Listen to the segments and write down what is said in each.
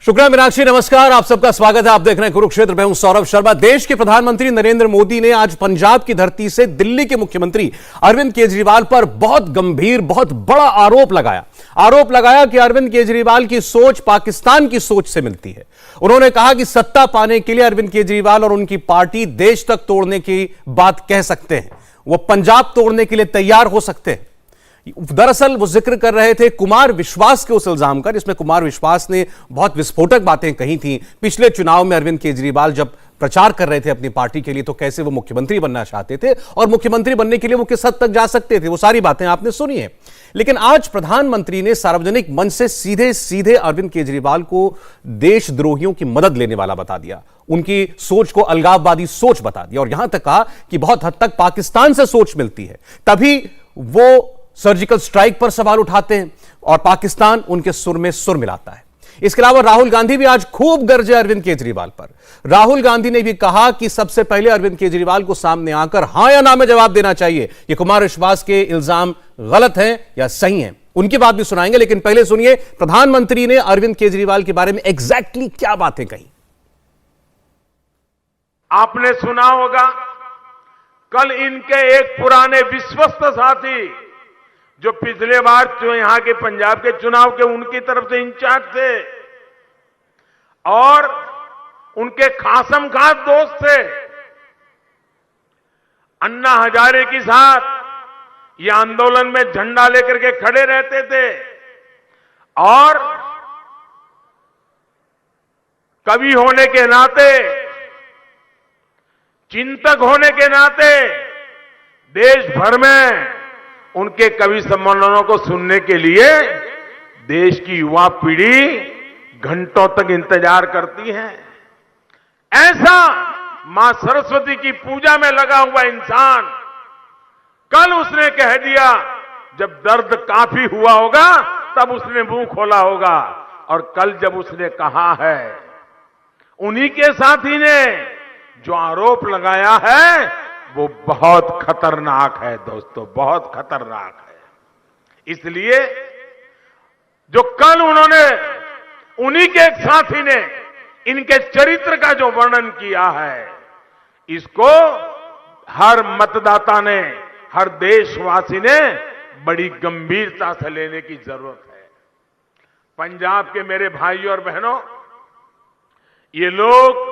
शुक्रिया मीनाक्षी, नमस्कार, आप सबका स्वागत है। आप देख रहे हैं कुरुक्षेत्र में हूं सौरभ शर्मा। देश के प्रधानमंत्री नरेंद्र मोदी ने आज पंजाब की धरती से दिल्ली के मुख्यमंत्री अरविंद केजरीवाल पर बहुत गंभीर, बहुत बड़ा आरोप लगाया कि अरविंद केजरीवाल की सोच पाकिस्तान की सोच से मिलती है। उन्होंने कहा कि सत्ता पाने के लिए अरविंद केजरीवाल और उनकी पार्टी देश तक तोड़ने की बात कह सकते हैं, वो पंजाब तोड़ने के लिए तैयार हो सकते हैं। दरअसल वो जिक्र कर रहे थे कुमार विश्वास के उस इल्जाम का, जिसमें कुमार विश्वास ने बहुत विस्फोटक बातें कही थी। पिछले चुनाव में अरविंद केजरीवाल जब प्रचार कर रहे थे अपनी पार्टी के लिए, तो कैसे वो मुख्यमंत्री बनना चाहते थे और मुख्यमंत्री बनने के लिए वो किस हद तक जा सकते थे, वो सारी बातें आपने सुनी है। लेकिन आज प्रधानमंत्री ने सार्वजनिक मंच से सीधे सीधे अरविंद केजरीवाल को देशद्रोहियों की मदद लेने वाला बता दिया, उनकी सोच को अलगाववादी सोच बता दिया और यहां तक कहा कि बहुत हद तक पाकिस्तान से सोच मिलती है, तभी वो सर्जिकल स्ट्राइक पर सवाल उठाते हैं और पाकिस्तान उनके सुर में सुर मिलाता है। इसके अलावा राहुल गांधी भी आज खूब गरजे अरविंद केजरीवाल पर। राहुल गांधी ने भी कहा कि सबसे पहले अरविंद केजरीवाल को सामने आकर हां या ना में जवाब देना चाहिए कि कुमार विश्वास के इल्जाम गलत हैं या सही हैं। उनकी बात भी सुनाएंगे, लेकिन पहले सुनिए प्रधानमंत्री ने अरविंद केजरीवाल के बारे में एग्जैक्टली क्या बातें कही। आपने सुना होगा, कल इनके एक पुराने विश्वस्त साथी जो पिछले बार जो यहां के पंजाब के चुनाव के उनकी तरफ से इंचार्ज थे और उनके खासम खास दोस्त थे, अन्ना हजारे के साथ ये आंदोलन में झंडा लेकर के खड़े रहते थे और कवि होने के नाते, चिंतक होने के नाते देश भर में उनके कवि सम्मेलनों को सुनने के लिए देश की युवा पीढ़ी घंटों तक इंतजार करती है। ऐसा मां सरस्वती की पूजा में लगा हुआ इंसान कल उसने कह दिया, जब दर्द काफी हुआ होगा तब उसने मुंह खोला होगा। और कल जब उसने कहा है, उन्हीं के साथी ने जो आरोप लगाया है वो बहुत खतरनाक है दोस्तों, बहुत खतरनाक है। इसलिए जो कल उन्हीं के एक साथी ने इनके चरित्र का जो वर्णन किया है, इसको हर मतदाता ने, हर देशवासी ने बड़ी गंभीरता से लेने की जरूरत है। पंजाब के मेरे भाइयों और बहनों, ये लोग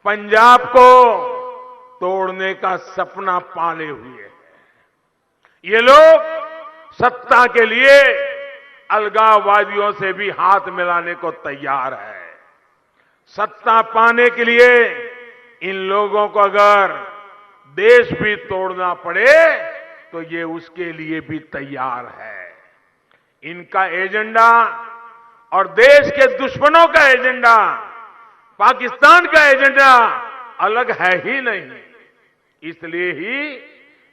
पंजाब को तोड़ने का सपना पाले हुए हैं। ये लोग सत्ता के लिए अलगाववादियों से भी हाथ मिलाने को तैयार है। सत्ता पाने के लिए इन लोगों को अगर देश भी तोड़ना पड़े तो ये उसके लिए भी तैयार है। इनका एजेंडा और देश के दुश्मनों का एजेंडा, पाकिस्तान का एजेंडा अलग है ही नहीं। इसलिए ही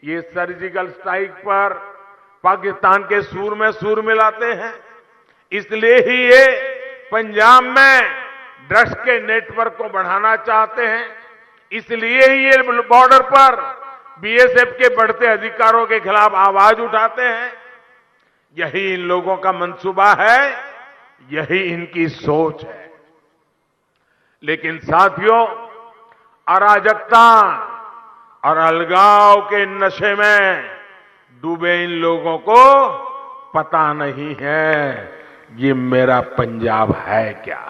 ये सर्जिकल स्ट्राइक पर पाकिस्तान के सुर में सुर मिलाते हैं। इसलिए ही ये पंजाब में ड्रग्स के नेटवर्क को बढ़ाना चाहते हैं। इसलिए ही ये बॉर्डर पर बीएसएफ के बढ़ते अधिकारों के खिलाफ आवाज उठाते हैं। यही इन लोगों का मंसूबा है, यही इनकी सोच है। लेकिन साथियों, अराजकता और अलगाव के नशे में डूबे इन लोगों को पता नहीं है ये मेरा पंजाब है क्या।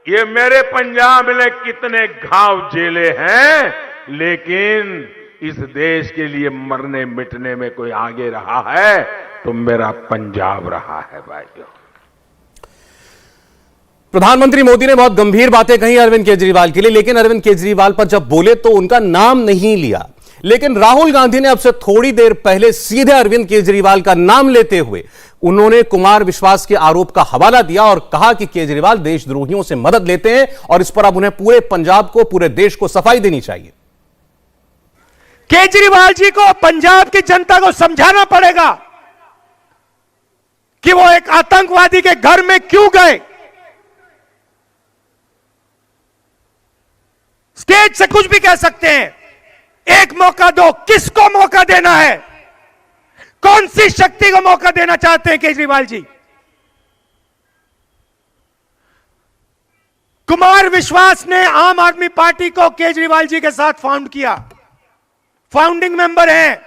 ये मेरे पंजाब ने कितने घाव झेले हैं, लेकिन इस देश के लिए मरने मिटने में कोई आगे रहा है तो मेरा पंजाब रहा है भाइयों। प्रधानमंत्री मोदी ने बहुत गंभीर बातें कही अरविंद केजरीवाल के लिए, लेकिन अरविंद केजरीवाल पर जब बोले तो उनका नाम नहीं लिया। लेकिन राहुल गांधी ने अब से थोड़ी देर पहले सीधे अरविंद केजरीवाल का नाम लेते हुए उन्होंने कुमार विश्वास के आरोप का हवाला दिया और कहा कि केजरीवाल देशद्रोहियों से मदद लेते हैं और इस पर अब उन्हें पूरे पंजाब को, पूरे देश को सफाई देनी चाहिए। केजरीवाल जी को पंजाब की जनता को समझाना पड़ेगा कि वो एक आतंकवादी के घर में क्यों गए। स्टेज से कुछ भी कह सकते हैं, एक मौका दो, किसको मौका देना है? कौन सी शक्ति को मौका देना चाहते हैं केजरीवाल जी? कुमार विश्वास ने आम आदमी पार्टी को केजरीवाल जी के साथ फाउंड किया, फाउंडिंग मेंबर हैं।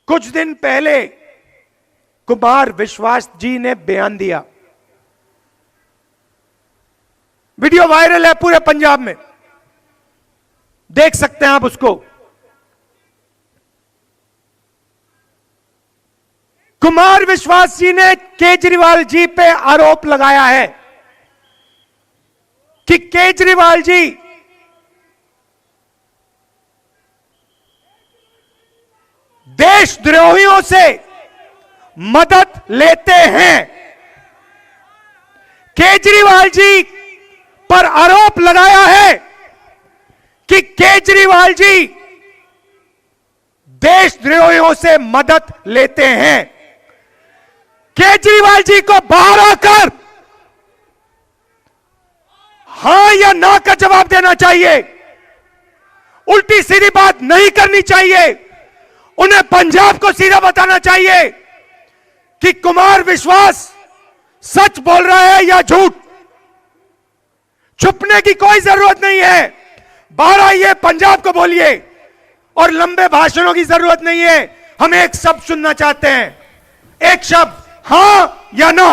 कुछ दिन पहले कुमार विश्वास जी ने बयान दिया, वीडियो वायरल है पूरे पंजाब में, देख सकते हैं आप उसको। कुमार विश्वास जी ने केजरीवाल जी पे आरोप लगाया है कि केजरीवाल जी देशद्रोहियों से मदद लेते हैं। केजरीवाल जी पर आरोप लगाया है कि केजरीवाल जी देशद्रोहियों से मदद लेते हैं। केजरीवाल जी को बाहर आकर हां या ना का जवाब देना चाहिए। उल्टी सीधी बात नहीं करनी चाहिए। उन्हें पंजाब को सीधा बताना चाहिए कि कुमार विश्वास सच बोल रहा है या झूठ। छुपने की कोई जरूरत नहीं है। बाहर आइए, पंजाब को बोलिए, और लंबे भाषणों की जरूरत नहीं है। हम एक शब्द सुनना चाहते हैं, एक शब्द, हां या ना।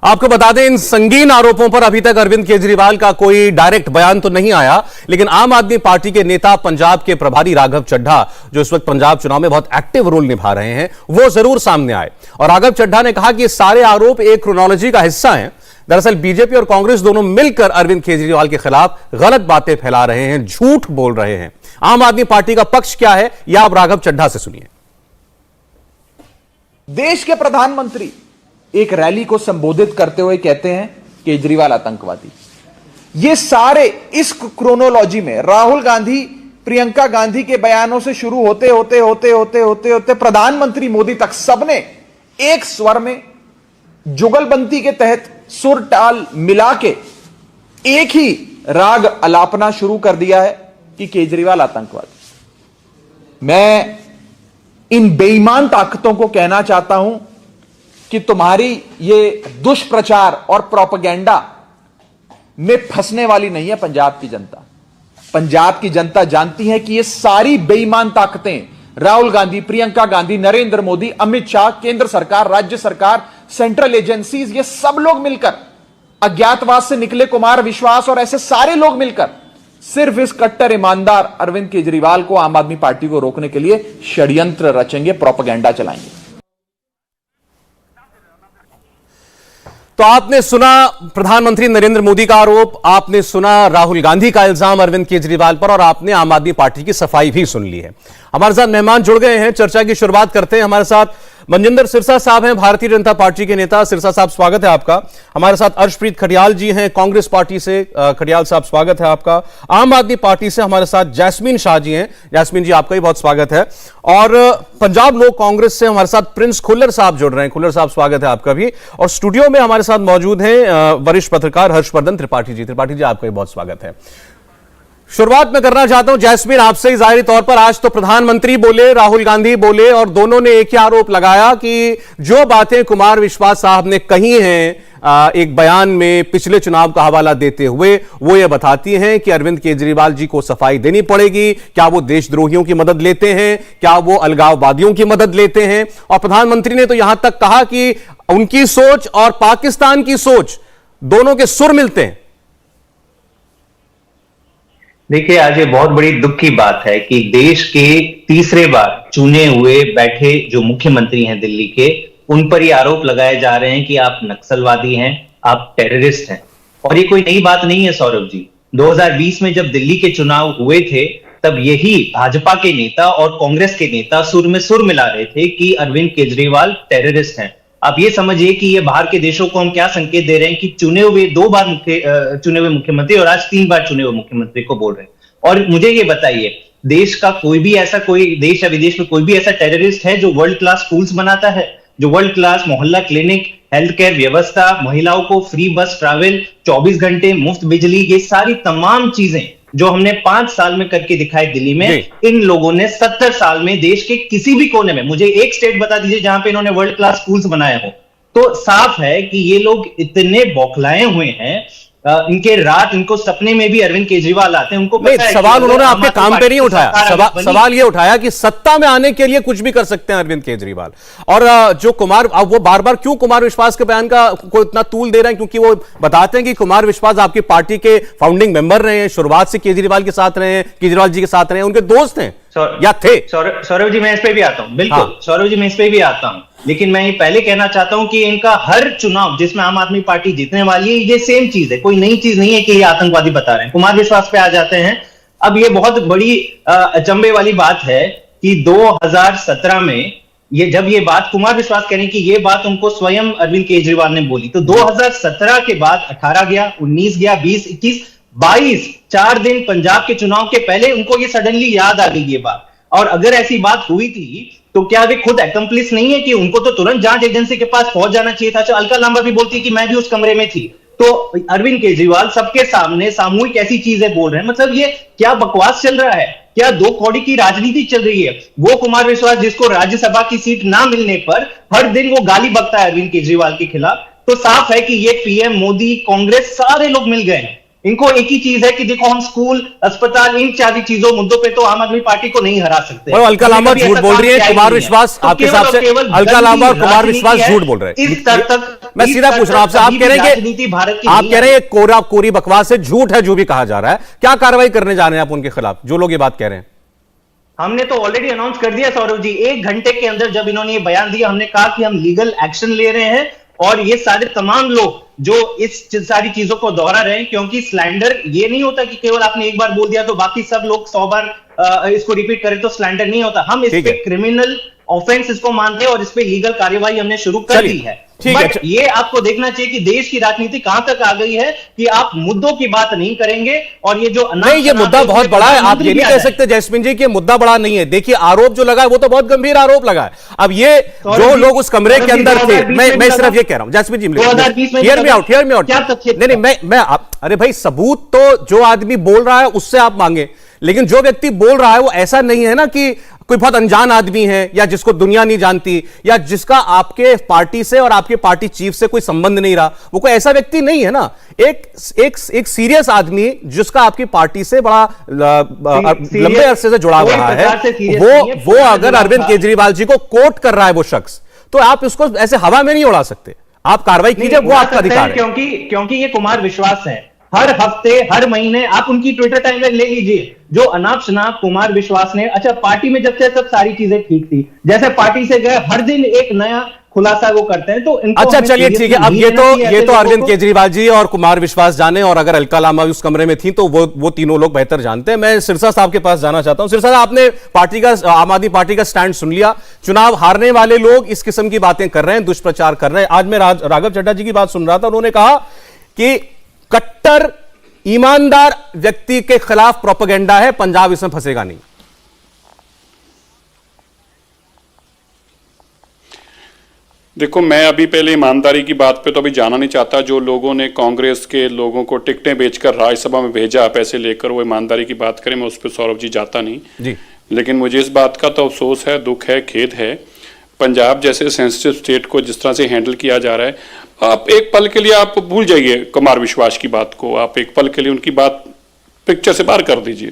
आपको बता दें, इन संगीन आरोपों पर अभी तक अरविंद केजरीवाल का कोई डायरेक्ट बयान तो नहीं आया, लेकिन आम आदमी पार्टी के नेता, पंजाब के प्रभारी राघव चड्ढा, जो इस वक्त पंजाब चुनाव में बहुत एक्टिव रोल निभा रहे हैं, वो जरूर सामने आए। और राघव चड्ढा ने कहा कि ये सारे आरोप एक क्रोनोलॉजी का हिस्सा हैं। दरअसल बीजेपी और कांग्रेस दोनों मिलकर अरविंद केजरीवाल के खिलाफ गलत बातें फैला रहे हैं, झूठ बोल रहे हैं। आम आदमी पार्टी का पक्ष क्या है, यह आप राघव चड्ढा से सुनिए। देश के प्रधानमंत्री एक रैली को संबोधित करते हुए कहते हैं केजरीवाल आतंकवादी। ये सारे इस क्रोनोलॉजी में राहुल गांधी, प्रियंका गांधी के बयानों से शुरू होते होते होते होते होते होते प्रधानमंत्री मोदी तक सबने एक स्वर में जुगलबंदी के तहत सुर ताल मिला के एक ही राग अलापना शुरू कर दिया है कि केजरीवाल आतंकवादी। मैं इन बेईमान ताकतों को कहना चाहता हूं कि तुम्हारी ये दुष्प्रचार और प्रोपेगेंडा में फंसने वाली नहीं है पंजाब की जनता। पंजाब की जनता जानती है कि ये सारी बेईमान ताकतें, राहुल गांधी, प्रियंका गांधी, नरेंद्र मोदी, अमित शाह, केंद्र सरकार, राज्य सरकार, सेंट्रल एजेंसीज, ये सब लोग मिलकर, अज्ञातवास से निकले कुमार विश्वास और ऐसे सारे लोग मिलकर सिर्फ इस कट्टर ईमानदार अरविंद केजरीवाल को, आम आदमी पार्टी को रोकने के लिए षड्यंत्र रचेंगे, प्रोपेगेंडा चलाएंगे। तो आपने सुना प्रधानमंत्री नरेंद्र मोदी का आरोप, आपने सुना राहुल गांधी का इल्जाम अरविंद केजरीवाल पर, और आपने आम आदमी पार्टी की सफाई भी सुन ली है। हमारे साथ मेहमान जुड़ गए हैं, चर्चा की शुरुआत करते हैं। हमारे साथ मनजिंदर सिरसा साहब हैं, भारतीय जनता पार्टी के नेता। सिरसा साहब, स्वागत है आपका। हमारे साथ अर्शप्रीत खडियाल जी हैं, कांग्रेस पार्टी से। खडियाल साहब, स्वागत है आपका। आम आदमी पार्टी से हमारे साथ जैस्मीन शाह जी हैं। जैस्मीन जी, आपका भी बहुत स्वागत है। और पंजाब लोक कांग्रेस से हमारे साथ प्रिंस खुल्लर साहब जुड़ रहे हैं। खुल्लर साहब, स्वागत है आपका भी। और स्टूडियो में हमारे साथ मौजूद हैं वरिष्ठ पत्रकार हर्षवर्धन त्रिपाठी जी। त्रिपाठी जी, आपका भी बहुत स्वागत है। शुरुआत में करना चाहता हूं जैस्मीन आपसे। जाहिर तौर पर आज तो प्रधानमंत्री बोले, राहुल गांधी बोले, और दोनों ने एक ही आरोप लगाया कि जो बातें कुमार विश्वास साहब ने कही हैं एक बयान में पिछले चुनाव का हवाला देते हुए, वो ये बताती हैं कि अरविंद केजरीवाल जी को सफाई देनी पड़ेगी। क्या वो देशद्रोहियों की मदद लेते हैं? क्या वो अलगाववादियों की मदद लेते हैं? और प्रधानमंत्री ने तो यहां तक कहा कि उनकी सोच और पाकिस्तान की सोच, दोनों के सुर मिलते हैं। देखिए, आज ये बहुत बड़ी दुख की बात है कि देश के तीसरे बार चुने हुए बैठे जो मुख्यमंत्री हैं दिल्ली के, उन पर ये आरोप लगाए जा रहे हैं कि आप नक्सलवादी हैं, आप टेररिस्ट हैं। और ये कोई नई बात नहीं है सौरभ जी। 2020 में जब दिल्ली के चुनाव हुए थे, तब यही भाजपा के नेता और कांग्रेस के नेता सुर में सुर मिला रहे थे कि अरविंद केजरीवाल टेररिस्ट हैं। आप ये समझिए कि ये बाहर के देशों को हम क्या संकेत दे रहे हैं कि चुने हुए 2 बार चुने हुए मुख्यमंत्री और आज 3 बार चुने हुए मुख्यमंत्री को बोल रहे हैं। और मुझे ये बताइए, देश का कोई भी ऐसा, कोई देश या विदेश में कोई भी ऐसा टेररिस्ट है जो वर्ल्ड क्लास स्कूल्स बनाता है, जो वर्ल्ड क्लास मोहल्ला क्लिनिक, हेल्थ केयर व्यवस्था, महिलाओं को फ्री बस ट्रैवल, 24 घंटे मुफ्त बिजली, ये सारी तमाम चीजें जो हमने 5 साल में करके दिखाए दिल्ली में, इन लोगों ने 70 साल में देश के किसी भी कोने में, मुझे एक स्टेट बता दीजिए जहां पे इन्होंने वर्ल्ड क्लास स्कूल्स बनाए हो। तो साफ है कि ये लोग इतने बौखलाए हुए हैं, इनके रात इनको सपने में भी अरविंद केजरीवाल आते हैं, उनको पता है सवाल उन्होंने आपके काम पे नहीं उठाया, सवाल ये उठाया कि सत्ता में आने के लिए कुछ भी कर सकते हैं अरविंद केजरीवाल। और जो कुमार, अब वो बार बार क्यों कुमार विश्वास के बयान का को इतना तूल दे रहे हैं, क्योंकि वो बताते हैं कि कुमार विश्वास आपकी पार्टी के फाउंडिंग मेंबर रहे हैं, शुरुआत से केजरीवाल के साथ रहे हैं, केजरीवाल जी के साथ रहे हैं, उनके दोस्त हैं या थे। सौरभ जी मैं इस पे भी आता हूं, बिल्कुल सौरभ जी मैं इस पे भी आता हूं, लेकिन मैं ये पहले कहना चाहता हूं कि इनका हर चुनाव जिसमें आम आदमी पार्टी जीतने वाली है, ये सेम चीज है, कोई नई चीज नहीं है कि ये आतंकवादी बता रहे हैं। कुमार विश्वास पे आ जाते हैं। अब ये बहुत बड़ी अचंभे वाली बात है कि 2017 में जब ये बात कुमार विश्वास कह रहे हैं कि ये बात उनको स्वयं अरविंद केजरीवाल ने बोली, तो 2017 के बाद 18 गया, 19 गया, 20, 21, 22, 4 दिन पंजाब के चुनाव के पहले उनको ये सडनली याद आ गई ये बात। और अगर ऐसी बात हुई थी तो क्या वे खुद एक्म्प्लिस नहीं है कि उनको तो तुरंत जांच एजेंसी के पास पहुंच जाना चाहिए था। अच्छा, अलका लांबा भी बोलती है कि मैं भी उस कमरे में थी। तो अरविंद केजरीवाल सबके सामने सामूहिक ऐसी चीजें बोल रहे हैं, मतलब ये क्या बकवास चल रहा है? क्या दो कौड़ी की राजनीति चल रही है? वो कुमार विश्वास जिसको राज्यसभा की सीट ना मिलने पर हर दिन वो गाली बकता है अरविंद केजरीवाल के खिलाफ, तो साफ है कि ये पीएम मोदी, कांग्रेस, सारे लोग मिल गए हैं। इनको एक ही चीज है कि देखो हम स्कूल, अस्पताल, इन चार चीजों मुद्दों पे तो आम आदमी पार्टी को नहीं हरा सकते। और अलका लांबा झूठ बोल रही है, कुमार विश्वास आपके हिसाब से अलका लांबा और कुमार विश्वास झूठ बोल रहे हैं। इस स्तर तक मैं सीधा पूछ रहा हूं आपसे, आप कह रहे हैं कि भारत की, आप कह रहे हैं कोरा कोरी बकवास है, झूठ है जो भी कहा जा रहा है, क्या कार्रवाई करने जा रहे हैं आप उनके खिलाफ, जो लोग ये बात कह रहे हैं? हमने तो ऑलरेडी अनाउंस कर दिया सौरभ जी, 1 घंटे के अंदर जब इन्होंने ये बयान दिया, हमने कहा कि हम लीगल एक्शन ले रहे हैं और ये सारे तमाम लोग जो इस सारी चीजों को दोहरा रहे हैं, क्योंकि स्लैंडर ये नहीं होता कि केवल आपने एक बार बोल दिया तो बाकी सब लोग 100 बार इसको रिपीट करें तो स्लैंडर नहीं होता। हम इस पे क्रिमिनल ऑफेंस इसको मानते हैं और इस पे लीगल कार्यवाही हमने शुरू कर दी है। बट ये आपको देखना चाहिए कि देश की राजनीति कहां तक आ गई है कि आप मुद्दों की बात नहीं करेंगे और ये जो नहीं, ये मुद्दा बहुत बड़ा है, आप ये नहीं कह सकते जैस्मिन जी कि मुद्दा बड़ा नहीं है। देखिए आरोप जो लगा है वो तो बहुत गंभीर आरोप लगा है। अब ये जो लोग उस कमरे के अंदर थे, मैं सिर्फ ये कह रहा हूं जैस्मिन जी, हियर मी आउट नहीं, मैं अरे भाई सबूत तो जो आदमी बोल रहा है उससे आप मांगे, लेकिन जो व्यक्ति बोल रहा है वो ऐसा नहीं है ना कि कोई बहुत अनजान आदमी है या जिसको दुनिया नहीं जानती या जिसका आपके पार्टी से और आपके पार्टी चीफ से कोई संबंध नहीं रहा, वो कोई ऐसा व्यक्ति नहीं है ना। एक सीरियस आदमी जिसका आपकी पार्टी से बड़ा लंबे अरसे से जुड़ा हुआ है, वो अगर अरविंद केजरीवाल जी को कोट कर रहा है वो शख्स, तो आप इसको ऐसे हवा में नहीं उड़ा सकते, आप कार्रवाई कीजिए, वो आपका अधिकार है। क्योंकि ये कुमार विश्वास है, हर हफ्ते हर महीने आप उनकी ट्विटर टाइमलाइन ले लीजिए, जो अनाप शनाप कुमार विश्वास ने, अच्छा पार्टी में जब से सब सारी चीजें ठीक थी, जैसे पार्टी से गए हर दिन एक नया खुलासा वो करते हैं, तो इनको अच्छा चलिए ठीक है। अब ये तो अरविंद केजरीवाल जी और कुमार विश्वास जाने, और अगर अलका लांबा भी उस कमरे में थी तो वो तीनों लोग बेहतर जानते हैं। मैं सिरसा साहब के पास जाना चाहता हूं। सिरसा साहब, आपने पार्टी का, आम आदमी पार्टी का स्टैंड सुन लिया। चुनाव हारने वाले लोग इस किस्म की बातें कर रहे हैं, दुष्प्रचार कर रहे हैं। आज मैं राघव चड्ढा जी की बात सुन रहा था, उन्होंने कहा कि कट्टर ईमानदार व्यक्ति के खिलाफ प्रोपेगेंडा है, पंजाब इसमें फंसेगा नहीं। देखो, मैं अभी पहले ईमानदारी की बात पे तो अभी जाना नहीं चाहता। जो लोगों ने कांग्रेस के लोगों को टिकटें बेचकर राज्यसभा में भेजा पैसे लेकर, वो ईमानदारी की बात करें, मैं उस पर सौरभ जी जाता नहीं जी। लेकिन मुझे इस बात का तो अफसोस है, दुख है, खेद है, पंजाब जैसे सेंसिटिव स्टेट को जिस तरह से हैंडल किया जा रहा है। आप एक पल के लिए आप भूल जाइए कुमार विश्वास की बात को, आप एक पल के लिए उनकी बात पिक्चर से बाहर कर दीजिए।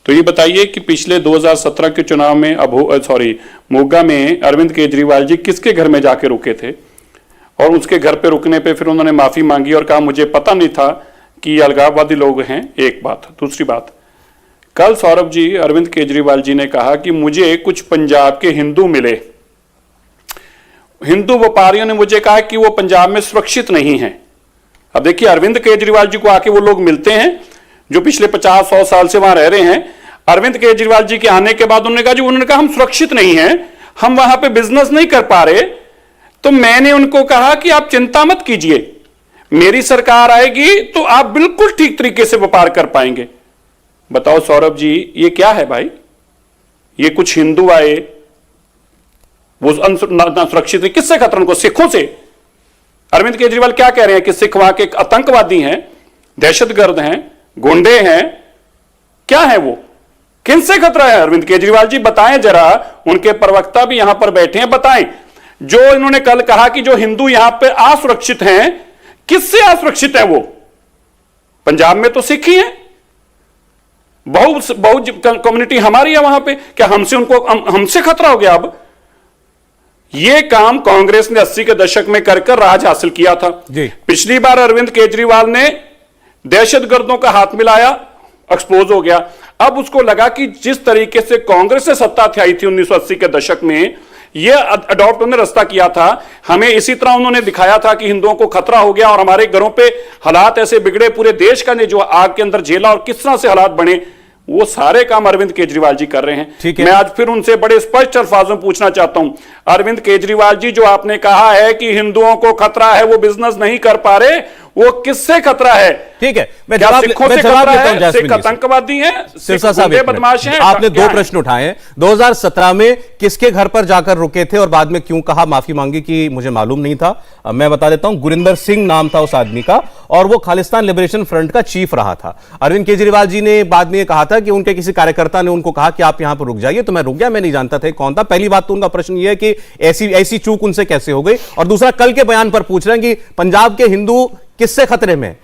तो ये बताइए कि पिछले 2017 के चुनाव में मोगा में अरविंद केजरीवाल जी किसके घर में जाके रुके थे, और उसके घर पे रुकने पे फिर उन्होंने माफी मांगी और कहा मुझे पता नहीं था कि ये अलगाववादी लोग हैं। एक बात। दूसरी बात, कल सौरभ जी, अरविंद केजरीवाल जी ने कहा कि मुझे कुछ पंजाब के हिंदू मिले, हिंदू व्यापारियों ने मुझे कहा कि वो पंजाब में सुरक्षित नहीं है। अब देखिए, अरविंद केजरीवाल जी को आके वो लोग मिलते हैं जो पिछले 50-100 साल से वहां रह रहे हैं। अरविंद केजरीवाल जी के आने के बाद उन्होंने कहा हम सुरक्षित नहीं हैं, हम वहां पे बिजनेस नहीं कर पा रहे। तो मैंने उनको कहा कि आप चिंता मत कीजिए, मेरी सरकार आएगी तो आप बिल्कुल ठीक तरीके से व्यापार कर पाएंगे। बताओ सौरभ जी, ये क्या है भाई? ये कुछ हिंदू आए, वो सुरक्षित नहीं, किससे खतरा उनको? सिखों से। अरविंद केजरीवाल क्या कह रहे हैं कि सिख वहां के आतंकवादी हैं, दहशतगर्द हैं, गुंडे हैं, क्या है वो? किनसे खतरा है? अरविंद केजरीवाल जी बताएं जरा, उनके प्रवक्ता भी यहां पर बैठे हैं, बताएं। जो इन्होंने कल कहा कि जो हिंदू यहां पे असुरक्षित हैं, किससे असुरक्षित है वो? पंजाब में तो सिख ही हैं, बहुत कम्युनिटी हमारी है वहां पे, क्या हमसे खतरा हो गया? अब ये काम कांग्रेस ने 80 के दशक में कर राज हासिल किया था जी। पिछली बार अरविंद केजरीवाल ने दहशतगर्दों का हाथ मिलाया, एक्सपोज हो गया। अब उसको लगा कि जिस तरीके से कांग्रेस से सत्ता आई थी 1980 के दशक में, ये अडॉप्ट उन्होंने रास्ता किया था, हमें इसी तरह उन्होंने दिखाया था कि हिंदुओं को खतरा हो गया और हमारे घरों पे हालात ऐसे बिगड़े, पूरे देश का ने जो आग के अंदर झेला और किस तरह से हालात बने, वो सारे काम अरविंद केजरीवाल जी कर रहे हैं। ठीक है, मैं आज फिर उनसे बड़े स्पष्ट अल्फाजों में पूछना चाहता हूं, अरविंद केजरीवाल जी, जो आपने कहा है कि हिंदुओं को खतरा है, वो बिजनेस नहीं कर पा रहे, वो किससे खतरा है? ठीक है, मैं जवाब देता हूं। सिख आतंकवादी हैं, सिरसा साहब बदमाश हैं। आपने दो प्रश्न उठाए हैं। 2017 में किसके घर पर जाकर रुके थे और बाद में क्यों कहा, माफी मांगी कि मुझे मालूम नहीं था। मैं बता देता हूं, गुरिंदर सिंह नाम था उस आदमी का और वो खालिस्तान लिबरेशन फ्रंट का चीफ रहा था। अरविंद केजरीवाल जी ने बाद में कहा था कि उनके किसी कार्यकर्ता ने उनको कहा कि आप यहां पर रुक जाइए, तो मैं रुक गया, मैं नहीं जानता था कौन था। पहली बात तो उनका प्रश्न यह है कि ऐसी चूक उनसे कैसे हो गई, और दूसरा कल के बयान पर पूछ रहे हैं कि पंजाब के हिंदू किससे खतरे में?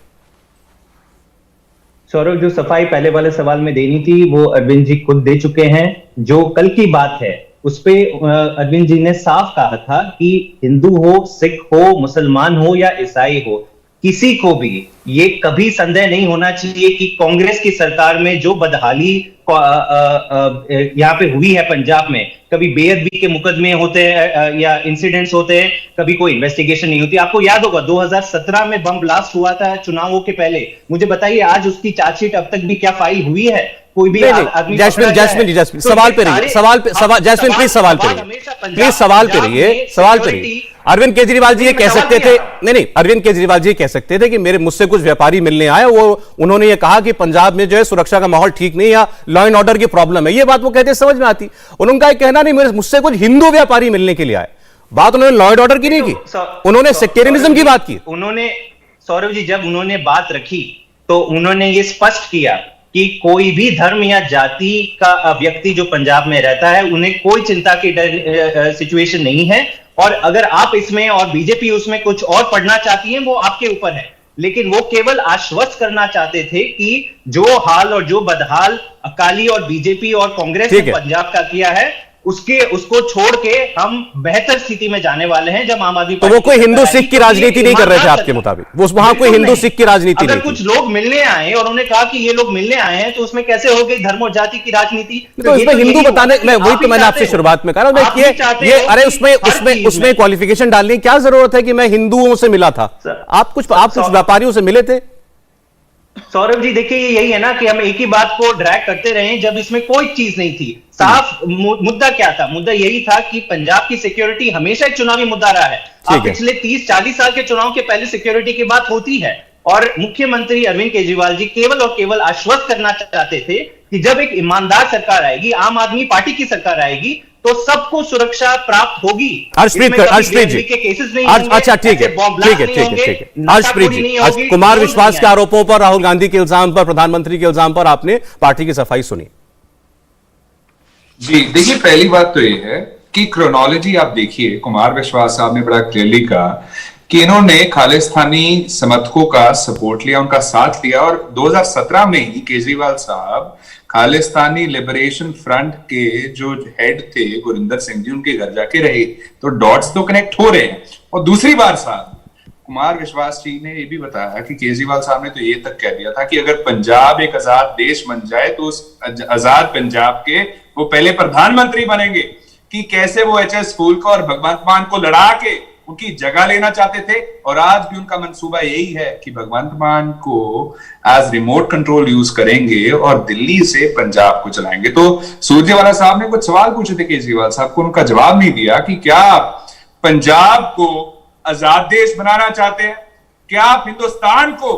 सौरभ, जो सफाई पहले वाले सवाल में देनी थी वो अरविंद जी खुद दे चुके हैं। जो कल की बात है उस पे अरविंद जी ने साफ कहा था कि हिंदू हो, सिख हो, मुसलमान हो या ईसाई हो, किसी को भी ये कभी संदेह नहीं होना चाहिए कि कांग्रेस की सरकार में जो बदहाली यहाँ पे हुई है पंजाब में, कभी बेअदबी के मुकदमे होते हैं या इंसिडेंट्स होते हैं, कभी कोई इन्वेस्टिगेशन नहीं होती। आपको याद होगा 2017 में बम ब्लास्ट हुआ था चुनावों के पहले। मुझे बताइए आज उसकी चार्जशीट अब तक भी क्या फाइल हुई है? कोई भी आदमी? जैस्मिन सवाल पे रहिए, जैस्मिन प्लीज सवाल पे रहिए, सवाल पे रहिए। अरविंद केजरीवाल जी ये कह सकते थे, नहीं, अरविंद केजरीवाल जी कह सकते थे कि मुझसे कुछ व्यापारी मिलने आए, उन्होंने ये कहा कि पंजाब में जो है सुरक्षा का माहौल ठीक नहीं, या लॉ एंड ऑर्डर की प्रॉब्लम है। ये बात वो कहते समझ में आती। उनका कहना नहीं, मुझसे कुछ हिंदू व्यापारी मिलने के लिए आए। बात उन्होंने लॉ एंड ऑर्डर की नहीं की, उन्होंने सेक्टेरियनिज्म की बात की। उन्होंने, सौरभ जी, जब उन्होंने बात रखी तो उन्होंने ये स्पष्ट किया कि कोई भी धर्म या जाति का व्यक्ति जो पंजाब में रहता है, उन्हें कोई चिंता की सिचुएशन नहीं है। और अगर आप इसमें और बीजेपी उसमें कुछ और पढ़ना चाहती है, वो आपके ऊपर है। लेकिन वो केवल आश्वस्त करना चाहते थे कि जो हाल और जो बदहाल अकाली और बीजेपी और कांग्रेस ने पंजाब का किया है, उसको छोड़ के हम बेहतर स्थिति में जाने वाले हैं जब आम आदमी। तो वो कोई हिंदू सिख की राजनीति नहीं कर रहे थे आपके मुताबिक? वो वहां कोई हिंदू सिख की राजनीति नहीं। अगर कुछ लोग मिलने आए और उन्होंने कहा कि ये लोग मिलने आए हैं, तो उसमें कैसे हो गई धर्म और जाति की राजनीति? तो इसमें हिंदू बताने, मैं वही तो मैंने आपसे शुरुआत में कहा ना, ये अरे उसमें क्वालिफिकेशन डालने की क्या जरूरत है कि मैं हिंदुओं से मिला था? आप कुछ व्यापारियों से मिले थे? सौरभ जी, देखिए यही है ना कि हम एक ही बात को ड्रैग करते रहे जब इसमें कोई चीज नहीं थी। साफ मुद्दा क्या था? मुद्दा यही था कि पंजाब की सिक्योरिटी हमेशा एक चुनावी मुद्दा रहा है। आप पिछले 30-40 साल के चुनाव के पहले सिक्योरिटी की बात होती है, और मुख्यमंत्री अरविंद केजरीवाल जी केवल और केवल आश्वस्त करना चाहते थे कि जब एक ईमानदार सरकार आएगी, आम आदमी पार्टी की सरकार आएगी, तो सबको सुरक्षा प्राप्त होगी। हर्षप्रीत जी के केसेस नहीं होंगे। अच्छा, ठीक है। हर्षप्रीत जी, कुमार विश्वास के आरोपों पर, राहुल गांधी के इल्जाम पर, प्रधानमंत्री के इल्जाम पर आपने पार्टी की सफाई सुनी। जी देखिए, पहली बात तो ये है कि क्रोनोलॉजी आप देखिए, कुमार विश्वास साहब ने बड़ा क्लियरली कहा कि इन्होंने खालिस्तानी समर्थकों का सपोर्ट लिया, उनका साथ लिया, और 2017 में ही केजरीवाल साहब खालिस्तानी लिबरेशन फ्रंट के जो हेड थे गुरिंदर सिंह जी, उनके घर जाके रहे। तो डॉट्स तो कनेक्ट हो रहे हैं। और दूसरी बार साहब कुमार विश्वास जी ने ये भी बताया कि केजरीवाल साहब ने तो ये तक कह दिया था कि अगर पंजाब एक आजाद देश बन जाए तो उस आजाद पंजाब के वो पहले प्रधानमंत्री बनेंगे। कि कैसे वो एचएस फूलका और भगवंत मान को लड़ा के उनकी जगह लेना चाहते थे, और आज भी उनका मंसूबा यही है कि भगवंत मान को एज रिमोट कंट्रोल यूज करेंगे और दिल्ली से पंजाब को चलाएंगे। तो सुरजेवाला साहब ने कुछ सवाल पूछे थे केजरीवाल साहब को, उनका जवाब नहीं दिया कि क्या आप पंजाब को आजाद देश बनाना चाहते हैं, क्या आप हिंदुस्तान को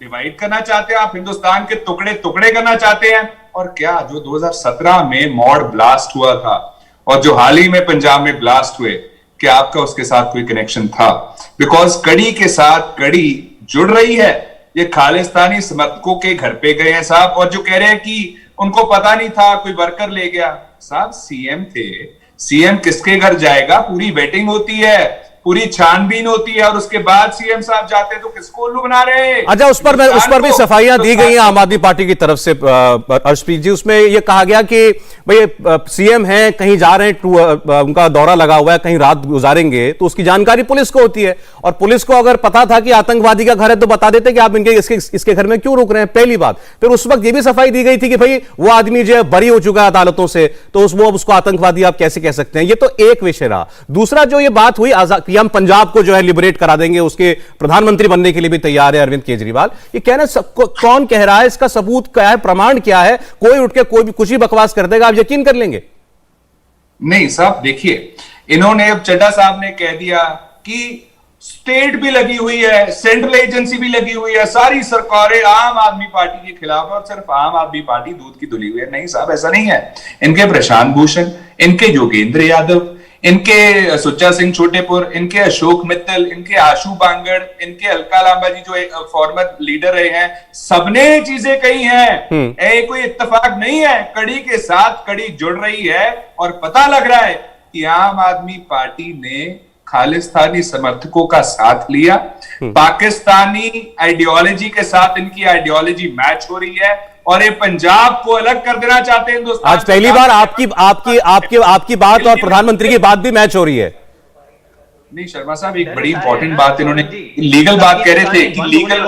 डिवाइड करना चाहते हैं, आप हिंदुस्तान के टुकड़े टुकड़े करना चाहते हैं, और क्या जो 2017 में मॉड ब्लास्ट हुआ था और जो हाल ही में पंजाब में ब्लास्ट हुए, क्या आपका उसके साथ कोई कनेक्शन था? बिकॉज कड़ी के साथ कड़ी जुड़ रही है, ये खालिस्तानी समर्थकों के घर पे गए हैं साहब, और जो कह रहे हैं कि उनको पता नहीं था, कोई वर्कर ले गया। साहब सीएम थे, सीएम किसके घर जाएगा? पूरी वेटिंग होती है, पूरी छानबीन होती है, और उसके बाद सीएम साहब जाते हैं, तो किसको उल्लू बना रहे हैं? अच्छा, उस पर भी सफाइयां दी गई हैं आम आदमी पार्टी की तरफ से अर्शप्रीत जी। उसमें यह कहा गया कि भाई सीएम हैं, कहीं जा रहे हैं, उनका दौरा लगा हुआ है, कहीं रात गुजारेंगे, तो उसकी जानकारी पुलिस को होती है, और पुलिस को अगर पता था कि आतंकवादी का घर है तो बता देते कि आप इसके घर में क्यों रुक रहे हैं, पहली बात। फिर उस वक्त यह भी सफाई दी गई थी कि भाई वो आदमी जो है बरी हो चुका है अदालतों से, तो वो उसको आतंकवादी आप कैसे कह सकते हैं। ये तो एक विषय रहा। दूसरा जो ये बात हुई कि हम पंजाब को जो है लिबरेट करा देंगे, उसके प्रधानमंत्री बनने के लिए भी तैयार है अरविंद केजरीवाल, ये कहना कौन कह रहा है, इसका सबूत क्या है, प्रमाण क्या है? कोई उठ के कोई भी कुछ ही बकवास कर देगा, आप यकीन कर लेंगे? नहीं साहब, देखिए, इन्होंने अब चड्ढा साहब ने कह दिया कि स्टेट भी लगी हुई है, सेंट्रल एजेंसी भी लगी हुई है, सारी सरकारें आम आदमी पार्टी के खिलाफ है, और सिर्फ आम आदमी पार्टी दूध की धुली हुई है। नहीं साहब, ऐसा नहीं है। इनके प्रशांत भूषण, इनके योगेंद्र यादव, इनके सुच्चा सिंह छोटेपुर, इनके अशोक मित्तल, इनके आशु बांगड़, इनके अलका लांबा जी जो फॉर्मर लीडर रहे हैं, सबने चीजें कही हैं। कोई इत्तेफाक नहीं है, कड़ी के साथ कड़ी जुड़ रही है, और पता लग रहा है कि आम आदमी पार्टी ने खालिस्तानी समर्थकों का साथ लिया, पाकिस्तानी आइडियोलॉजी के साथ इनकी आइडियोलॉजी मैच हो रही है, और ये पंजाब को अलग कर देना चाहते हैं हिंदुस्तान। आज पहली बार आपकी बात और प्रधानमंत्री की बात भी मैच हो रही है। नहीं शर्मा साहब, एक बड़ी इंपॉर्टेंट बात इन्होंने लीगल बात कह रहे थे कि लीगल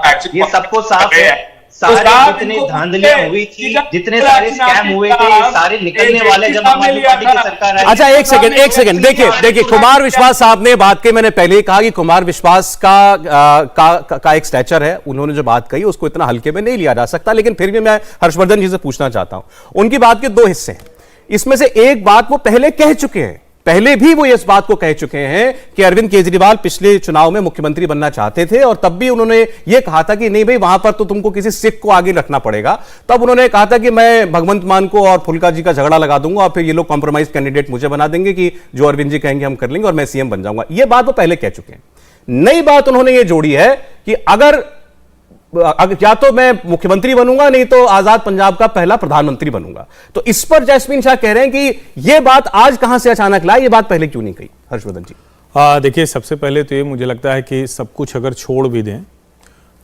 एक्शन, ये सबको साफ है। सारे जितने धांधलियां हुई थी, जितने सारे स्कैम हुए थे, सारे निकलने वाले जब आम आदमी पार्टी की सरकार आई। अच्छा, एक सेकंड, देखिए कुमार विश्वास साहब ने बात की, मैंने पहले ही कहा कि कुमार विश्वास का एक स्टैचर है, उन्होंने जो बात कही उसको इतना हल्के में नहीं लिया जा सकता, लेकिन फिर भी मैं हर्षवर्धन जी से पूछना चाहता हूं। उनकी बात के दो हिस्से हैं, इसमें से एक बात वो पहले कह चुके हैं, पहले भी वो इस बात को कह चुके हैं कि अरविंद केजरीवाल पिछले चुनाव में मुख्यमंत्री बनना चाहते थे, और तब भी उन्होंने ये कहा था कि नहीं भाई, वहां पर तो तुमको किसी सिख को आगे रखना पड़ेगा। तब उन्होंने कहा था कि मैं भगवंत मान को और फुल्का जी का झगड़ा लगा दूंगा, और फिर ये लोग कॉम्प्रोमाइज कैंडिडेट मुझे बना देंगे कि जो अरविंद जी कहेंगे हम कर लेंगे, और मैं सीएम बन जाऊंगा। ये बात वो पहले कह चुके हैं। नई बात उन्होंने ये जोड़ी है कि अगर या तो मैं मुख्यमंत्री बनूंगा, नहीं तो आजाद पंजाब का पहला प्रधानमंत्री बनूंगा। तो इस पर जैस्मीन शाह कह रहे हैं कि यह बात आज कहां से अचानक लाई, ये बात पहले क्यों नहीं कही? हर्षवर्धन जी। देखिए, सबसे पहले तो ये मुझे लगता है कि सब कुछ अगर छोड़ भी दें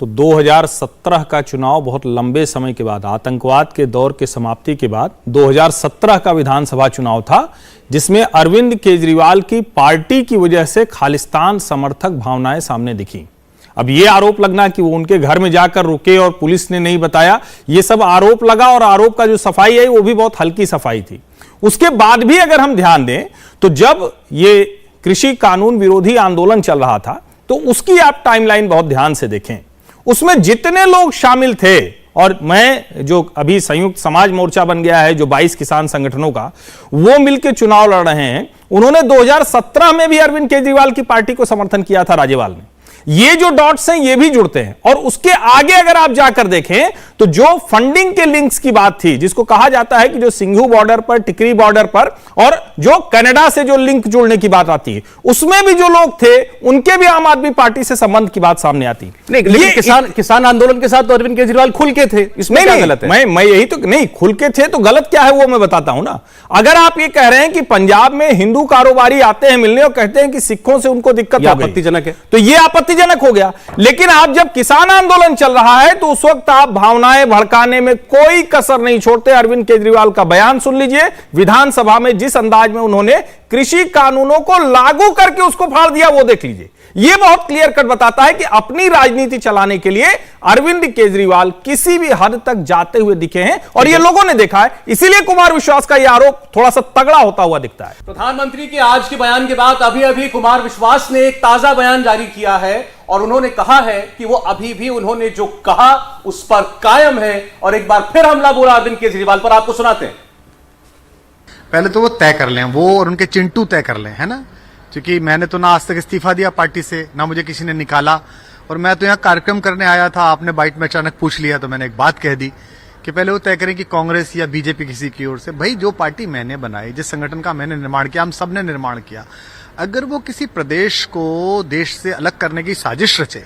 तो 2017 का चुनाव बहुत लंबे समय के बाद, आतंकवाद के दौर के समाप्ति के बाद 2017 का विधानसभा चुनाव था, जिसमें अरविंद केजरीवाल की पार्टी की वजह से खालिस्तान समर्थक भावनाएं सामने दिखी। अब ये आरोप लगना कि वो उनके घर में जाकर रुके और पुलिस ने नहीं बताया, ये सब आरोप लगा, और आरोप का जो सफाई है वो भी बहुत हल्की सफाई थी। उसके बाद भी अगर हम ध्यान दें तो जब ये कृषि कानून विरोधी आंदोलन चल रहा था, तो उसकी आप टाइमलाइन बहुत ध्यान से देखें, उसमें जितने लोग शामिल थे, और मैं जो अभी संयुक्त समाज मोर्चा बन गया है, जो 22 किसान संगठनों का, वो मिलकर चुनाव लड़ रहे हैं, उन्होंने 2017 में भी अरविंद केजरीवाल की पार्टी को समर्थन किया था राज्यपाल ने। ये जो डॉट्स हैं ये भी जुड़ते हैं, और उसके आगे अगर आप जाकर देखें तो जो फंडिंग के लिंक्स की बात थी, जिसको कहा जाता है कि जो सिंघू बॉर्डर पर, टिकरी बॉर्डर पर, और जो कनाडा से जो लिंक जुड़ने की बात आती है, उसमें भी जो लोग थे उनके भी आम आदमी पार्टी से संबंध की बात सामने आती है। लेकिन किसान आंदोलन के साथ तो अरविंद केजरीवाल खुल के थे, इसमें क्या गलत है? मैं यही तो नहीं, खुल के थे तो गलत क्या है वो मैं बताता हूं ना। अगर आप ये कह रहे हैं कि पंजाब में हिंदू कारोबारी आते हैं मिलने और कहते हैं कि सिखों से उनको दिक्कत हो गई, आपत्तिजनक है, तो ये आपत्तिजनक हो गया। लेकिन आप जब किसान आंदोलन चल रहा है तो उस वक्त आप भावनाएं भड़काने में कोई कसर नहीं छोड़ते। अरविंद केजरीवाल का बयान सुन लीजिए, विधानसभा में जिस अंदाज में उन्होंने कृषि कानूनों को लागू करके उसको फाड़ दिया, वो देख लीजिए। यह बहुत क्लियर कट बताता है कि अपनी राजनीति चलाने के लिए अरविंद केजरीवाल किसी भी हद तक जाते हुए दिखे हैं, और ये लोगों ने देखा है। इसीलिए कुमार विश्वास का यह आरोप थोड़ा सा तगड़ा होता हुआ दिखता है। प्रधानमंत्री के आज के बयान के बाद अभी अभी कुमार विश्वास ने एक ताजा बयान जारी किया है, और उन्होंने कहा है कि वो अभी भी उन्होंने जो कहा उस पर कायम है, और एक बार फिर हमला बोला अरविंद केजरीवाल पर। आपको सुनाते हैं। पहले तो वो तय कर लें, वो और उनके चिंटू तय कर लें, है ना, क्योंकि मैंने तो ना आज तक इस्तीफा दिया पार्टी से, ना मुझे किसी ने निकाला, और मैं तो यहाँ कार्यक्रम करने आया था। आपने बाइट में अचानक पूछ लिया तो मैंने एक बात कह दी कि पहले वो तय करें कि कांग्रेस या बीजेपी किसी की ओर से। भाई, जो पार्टी मैंने बनाई, जिस संगठन का मैंने निर्माण किया, हम सब ने निर्माण किया, अगर वो किसी प्रदेश को देश से अलग करने की साजिश रचे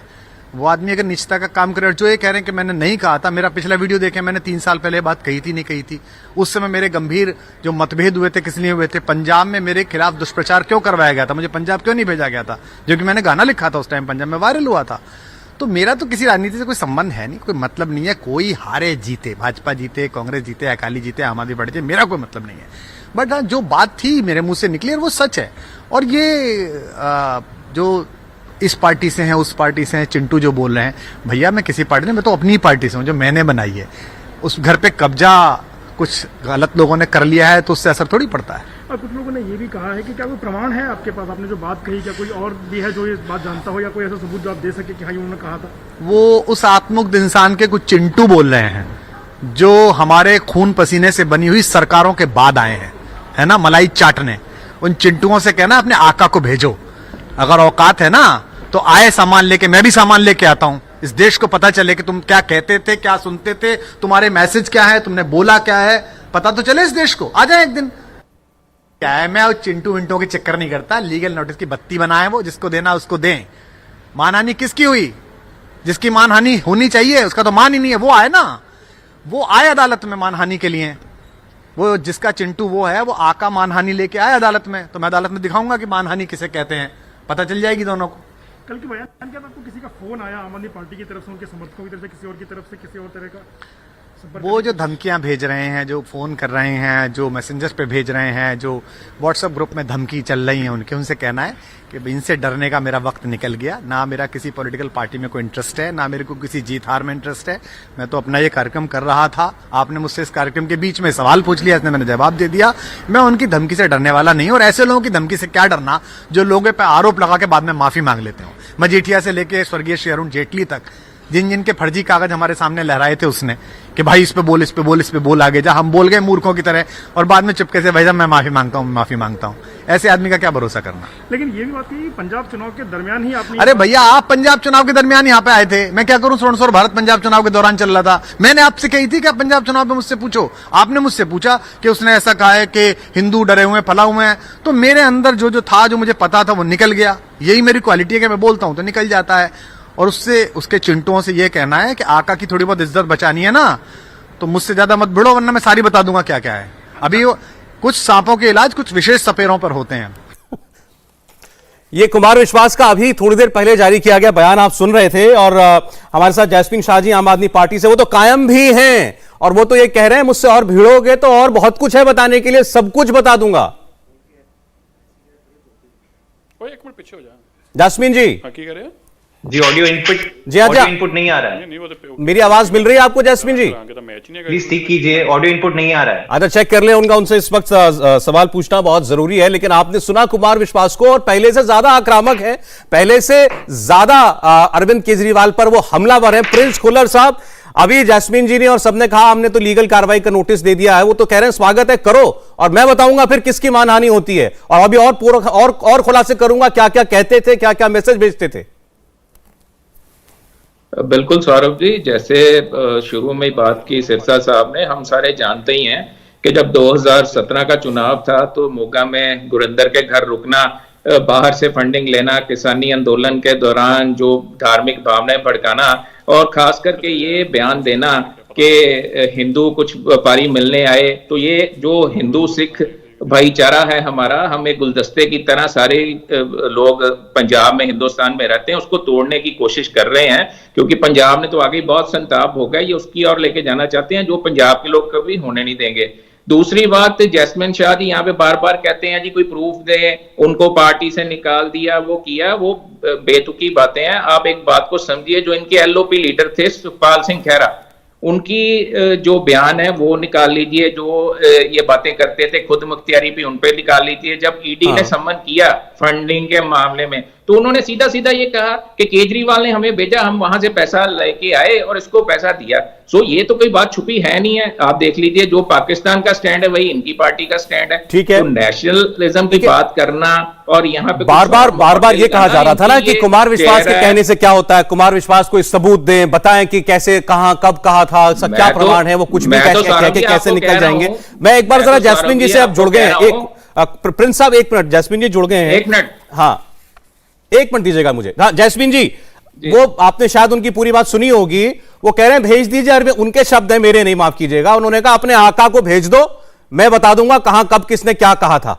वो आदमी अगर निष्ठा का काम करे, और जो ये कह रहे हैं कि मैंने नहीं कहा था, मेरा पिछला वीडियो देखें, मैंने 3 साल पहले बात कही थी नहीं कही थी। उस समय मेरे गंभीर जो मतभेद हुए थे किस लिए हुए थे, पंजाब में मेरे खिलाफ दुष्प्रचार क्यों करवाया गया था, मुझे पंजाब क्यों नहीं भेजा गया था, जो कि मैंने गाना लिखा था उस टाइम, पंजाब में वायरल हुआ था। तो मेरा तो किसी राजनीति से कोई संबंध है नहीं, कोई मतलब नहीं है। कोई हारे जीते, भाजपा जीते, कांग्रेस जीते, अकाली जीते, आम आदमी पार्टी जीते, मेरा कोई मतलब नहीं है। बट हाँ, जो बात थी मेरे मुंह से निकली और वो सच है। और ये जो इस पार्टी से हैं, उस पार्टी से हैं, चिंटू जो बोल रहे हैं, भैया मैं किसी पार्टी नहीं, मैं तो अपनी पार्टी से हूं जो मैंने बनाई है। उस घर पे कब्जा कुछ गलत लोगों ने कर लिया है तो उससे असर थोड़ी पड़ता है। और कुछ लोगों ने ये भी कहा है कि क्या कोई प्रमाण है आपके पास, आपने जो बात कही, क्या कोई और भी है जो ये बात जानता हो, या कोई ऐसा सबूत जो आप दे सके कि हाँ उन्होंने कहा था? वो उस आत्ममुग्ध इंसान के कुछ चिंटू बोल रहे हैं जो हमारे खून पसीने से बनी हुई सरकारों के बाद आए हैं, है ना, मलाई चाटने। उन चिंटुओं से कहना अपने आका को भेजो, अगर औकात है ना तो आए सामान लेके, मैं भी सामान लेके आता हूं। इस देश को पता चले कि तुम क्या कहते थे, क्या सुनते थे, तुम्हारे मैसेज क्या है, तुमने बोला क्या है, पता तो चले इस देश को। आ जाए एक दिन। क्या है, मैं चिंटू विंटू के चक्कर नहीं करता। लीगल नोटिस की बत्ती बनाए, वो जिसको देना उसको दें। मानहानि किसकी हुई? जिसकी मानहानि होनी चाहिए उसका तो मान ही नहीं है। वो आए ना, वो आए अदालत में मानहानि के लिए। वो जिसका चिंटू वो है, वो आका मानहानि लेके आए अदालत में, तो मैं अदालत में दिखाऊंगा कि मानहानि किसे कहते हैं, पता चल जाएगी दोनों को। कल के बयान के बाद आपको किसी का फोन आया आम आदमी पार्टी की तरफ से, उनके समर्थकों की तरफ से, किसी और की तरफ से, किसी और तरह का संपर्क? वो जो धमकियां भेज रहे हैं, जो फोन कर रहे हैं, जो मैसेंजर पे भेज रहे हैं, जो व्हाट्सएप ग्रुप में धमकी चल रही है उनके, उनसे कहना है कि इनसे डरने का मेरा वक्त निकल गया। ना मेरा किसी पॉलिटिकल पार्टी में कोई इंटरेस्ट है, ना मेरे को किसी जीत हार में इंटरेस्ट है। मैं तो अपना ये कार्यक्रम कर रहा था। आपने मुझसे इस कार्यक्रम के बीच में सवाल पूछ लिया, इसने मैंने जवाब दे दिया। मैं उनकी धमकी से डरने वाला नहीं, और ऐसे लोगों की धमकी से क्या डरना जो लोगों पे आरोप लगा के बाद में माफी मांग लेते हो। मजीठिया से लेके स्वर्गीय श्री अरुण जेटली तक, जिन जिन के फर्जी कागज हमारे सामने लहराए थे उसने कि भाई इस पे बोल, इस पे बोल, इस पे बोल, आगे जा, हम बोल गए मूर्खों की तरह, और बाद में चुपके से भाई साहब मैं माफी मांगता हूँ, माफी मांगता हूँ। ऐसे आदमी का क्या भरोसा करना। लेकिन ये भी बात की पंजाब चुनाव के दरमियान ही आपने, अरे भैया आप पंजाब चुनाव के दरमियान यहाँ पे आए थे, मैं क्या करूं, 16 भारत पंजाब चुनाव के दौरान चल रहा था। मैंने आपसे कही थी कि आप पंजाब चुनाव पे मुझसे पूछो, आपने मुझसे पूछा कि उसने ऐसा कहा है कि हिंदू डरे हुए फला हुए हैं, तो मेरे अंदर जो जो था, जो मुझे पता था वो निकल गया। यही मेरी क्वालिटी है कि मैं बोलता हूं तो निकल जाता है। और उससे, उसके चिंटुओं से ये कहना है कि आका की थोड़ी बहुत इज्जत बचानी है ना, तो मुझसे ज्यादा मत भिड़ो, वरना मैं सारी बता दूंगा क्या क्या है। अभी कुछ सांपों के इलाज कुछ विशेष सपेरों पर होते हैं। ये कुमार विश्वास का अभी थोड़ी देर पहले जारी किया गया बयान आप सुन रहे थे, और हमारे साथ जैस्मिन शाह जी आम आदमी पार्टी से, वो तो कायम भी हैं, और वो तो ये कह रहे हैं मुझसे और भिड़ोगे तो और बहुत कुछ है बताने के लिए, सब कुछ बता दूंगा। एक मिनट पीछे हो जाए जैस्मिन जी। की करे जी ऑडियो इनपुट, जी ऑडियो इनपुट नहीं आ रहा है। मेरी आवाज मिल रही है आपको जैस्मिन जी? प्लीज ठीक कीजिए, ऑडियो इनपुट नहीं आ रहा है। अच्छा चेक कर ले उनका, उनसे इस वक्त सवाल पूछना बहुत जरूरी है। लेकिन आपने सुना कुमार विश्वास को, और पहले से ज्यादा आक्रामक है, पहले से ज्यादा अरविंद केजरीवाल पर वो हमलावर है। प्रिंस खुल्लर साहब, अभी जैस्मिन जी ने और सबने कहा हमने तो लीगल कार्रवाई का नोटिस दे दिया है, वो तो कह रहे हैं स्वागत है करो, और मैं बताऊंगा फिर किसकी मानहानि होती है, और अभी और खुलासे करूंगा क्या क्या कहते थे, क्या क्या मैसेज भेजते थे। बिल्कुल सौरभ जी, जैसे शुरू में बात की सिरसा साहब ने, हम सारे जानते ही हैं कि जब 2017 का चुनाव था तो मोगा में गुरिंदर के घर रुकना, बाहर से फंडिंग लेना, किसानी आंदोलन के दौरान जो धार्मिक भावनाएं भड़काना, और खास करके ये बयान देना कि हिंदू कुछ व्यापारी मिलने आए, तो ये जो हिंदू सिख भाईचारा है हमारा, हम एक गुलदस्ते की तरह सारे लोग पंजाब में, हिंदुस्तान में रहते हैं, उसको तोड़ने की कोशिश कर रहे हैं, क्योंकि पंजाब ने तो आगे बहुत संताप हो गया, ये उसकी ओर लेके जाना चाहते हैं, जो पंजाब के लोग कभी होने नहीं देंगे। दूसरी बात, जैस्मिन शाह जी यहाँ पे बार बार कहते हैं जी कोई प्रूफ दे, उनको पार्टी से निकाल दिया, वो किया, वो बेतुकी बातें हैं। आप एक बात को समझिए, जो इनके एलओपी लीडर थे सुखपाल सिंह खैरा, उनकी जो बयान है वो निकाल लीजिए, जो ये बातें करते थे खुद मुख्तियारी भी उन पे निकाल लीजिए। जब ईडी ने सम्मन किया फंडिंग के मामले में, तो उन्होंने सीधा सीधा ये कहा कि केजरीवाल ने हमें भेजा, हम वहां से पैसा लेके आए और इसको पैसा दिया। सो ये तो कोई बात छुपी है नहीं है, आप देख लीजिए, जो पाकिस्तान का स्टैंड है वही इनकी पार्टी का स्टैंड है। ठीक है, तो नेशनलिज्म की बात करना, और यहाँ पे बार बार ये कहा जा रहा था ना कि कुमार विश्वास के कहने से क्या होता है, कुमार विश्वास को सबूत दें, बताएं कि कैसे, कहां, कब कहा था, क्या प्रमाण है, वो कुछ भी कैसे निकल जाएंगे। मैं एक बार जरा जैस्मिन जी से अब जुड़ गए हैं, एक प्रिंस साहब एक मिनट, जैस्मिन जी जुड़ गए हैं, एक मिनट, हाँ एक मिनट दीजिएगा मुझे। हाँ जैस्मिन जी, वो आपने शायद उनकी पूरी बात सुनी होगी। वो कह रहे हैं भेज दीजिए अरविंद, उनके शब्द हैं, मेरे नहीं, माफ कीजिएगा। उन्होंने कहा अपने आका को भेज दो, मैं बता दूंगा कहां कब किसने क्या कहा था।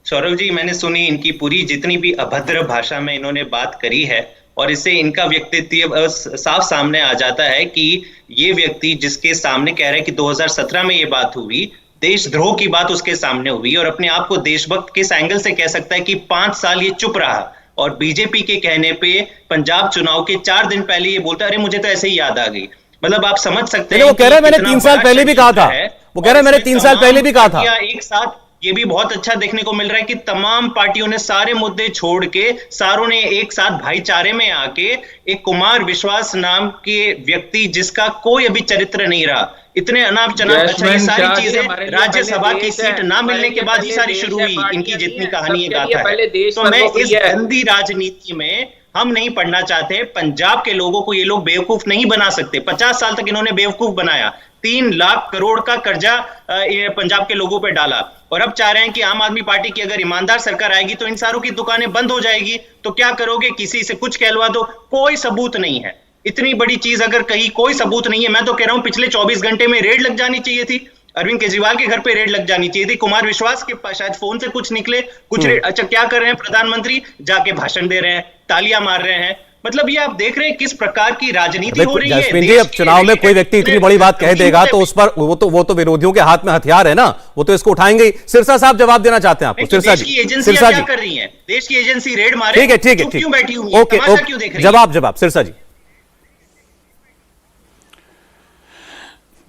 सौरभ जी, मैंने सुनी इनकी पूरी जितनी भी अभद्र भाषा में इन्होंने बात करी है, और इससे इनका व्यक्तित्व साफ सामने आ जाता है कि ये व्यक्ति जिसके सामने कह रहे हैं कि 2017 में ये बात हुई, देशद्रोह की बात उसके सामने हुई, और अपने आप को देशभक्त किस एंगल से कह सकता है कि 5 साल ये चुप रहा, और बीजेपी के कहने पे पंजाब चुनाव के 4 दिन पहले ये बोलता है, अरे मुझे तो ऐसे ही याद आ गई। मतलब आप समझ सकते हैं। वो कह रहे हैं मैंने 3 साल पहले भी कहा था, वो कह रहे हैं मैंने 3 साल पहले भी कहा था। एक साथ ये भी बहुत अच्छा देखने को मिल रहा है कि तमाम पार्टियों ने सारे मुद्दे छोड़ के सारों ने एक साथ भाईचारे में आके एक कुमार विश्वास नाम के व्यक्ति जिसका कोई अभी चरित्र नहीं रहा, इतने अनाप शनाप, अच्छा ये सारी चीजें राज्यसभा की सीट ना मिलने के बाद ही सारी शुरू हुई, इनकी जितनी कहानी ये गाथा है। तो मैं इस गंदी राजनीति में हम नहीं पढ़ना चाहते। पंजाब के लोगों को ये लोग बेवकूफ नहीं बना सकते। 50 साल तक इन्होंने बेवकूफ बनाया, 3 लाख करोड़ का कर्जा पंजाब के लोगों पे डाला, और अब चाह रहे हैं कि आम आदमी पार्टी की अगर ईमानदार सरकार आएगी तो इन सारों की दुकानें बंद हो जाएगी। तो क्या करोगे, किसी से कुछ कहलवा दो, कोई सबूत नहीं है। इतनी बड़ी चीज अगर कहीं कोई सबूत नहीं है, मैं तो कह रहा हूं पिछले 24 घंटे में रेड लग जानी चाहिए थी, अरविंद केजरीवाल के घर पे रेड लग जानी चाहिए थी। कुमार विश्वास के शायद फोन से कुछ निकले, कुछ अच्छा क्या कर रहे हैं प्रधानमंत्री, जाके भाषण दे रहे हैं, तालियां मार रहे हैं। मतलब ये आप देख रहे हैं किस प्रकार की राजनीति हो रही है। जसमीन जी, अब चुनाव में कोई व्यक्ति इतनी बड़ी बात कह देगा तो उस पर वो तो विरोधियों के हाथ में हथियार है ना, वो तो इसको उठाएंगे ही। सिरसा साहब जवाब देना चाहते हैं आपको। सिरसा जी, सिरसा जी, क्या कर रही है देश की एजेंसी, रेड मारे, ठीक है, क्यों बैठी हुई है, तमाशा क्यों देख रही है? जवाब सिरसा जी।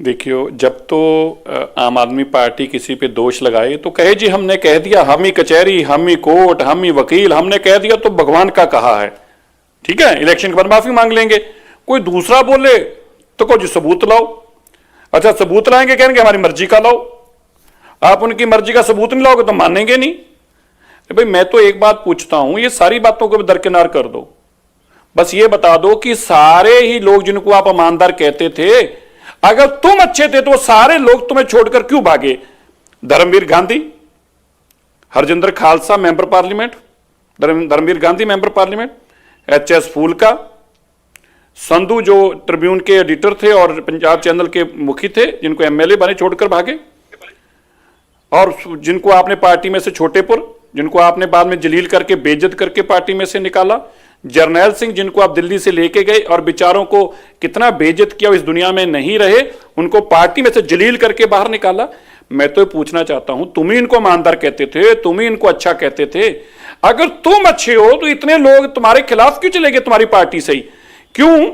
देखियो, जब तो आम आदमी पार्टी किसी पे दोष लगाए तो कहे जी हमने कह दिया, हम ही कचहरी, हम ही कोर्ट, हम ही वकील, हमने कह दिया तो भगवान का कहा है, ठीक है, इलेक्शन के बाद माफी मांग लेंगे। कोई दूसरा बोले तो कहो जी सबूत लाओ। अच्छा, सबूत लाएंगे, कहेंगे हमारी मर्जी का लाओ। आप उनकी मर्जी का सबूत नहीं लाओगे तो मानेंगे नहीं। भाई मैं तो एक बात पूछता हूं, ये सारी बातों को दरकिनार कर दो, बस ये बता दो कि सारे ही लोग जिनको आप ईमानदार कहते थे, अगर तुम अच्छे थे तो वो सारे लोग तुम्हें छोड़कर क्यों भागे? Dharamvir Gandhi, Harjinder Khalsa member parliament, Dharamvir Gandhi member parliament, HS Phoolka, Sandhu जो ट्रिब्यून के एडिटर थे और पंजाब चैनल के मुखी थे, जिनको MLA बने, छोड़कर भागे। और जिनको आपने पार्टी में से छोटेपुर, जिनको आपने बाद में जलील करके बेइज्जत करके पार्टी में से निकाला, जर्नैल सिंह जिनको आप दिल्ली से लेके गए और बेचारों को कितना बेइज्जत किया, इस दुनिया में नहीं रहे, उनको पार्टी में से जलील करके बाहर निकाला। मैं तो पूछना चाहता हूं, तुम ही इनको ईमानदार कहते थे, तुम ही इनको अच्छा कहते थे। अगर तुम अच्छे हो तो इतने लोग तुम्हारे खिलाफ क्यों चले गए तुम्हारी पार्टी से ही? क्यों?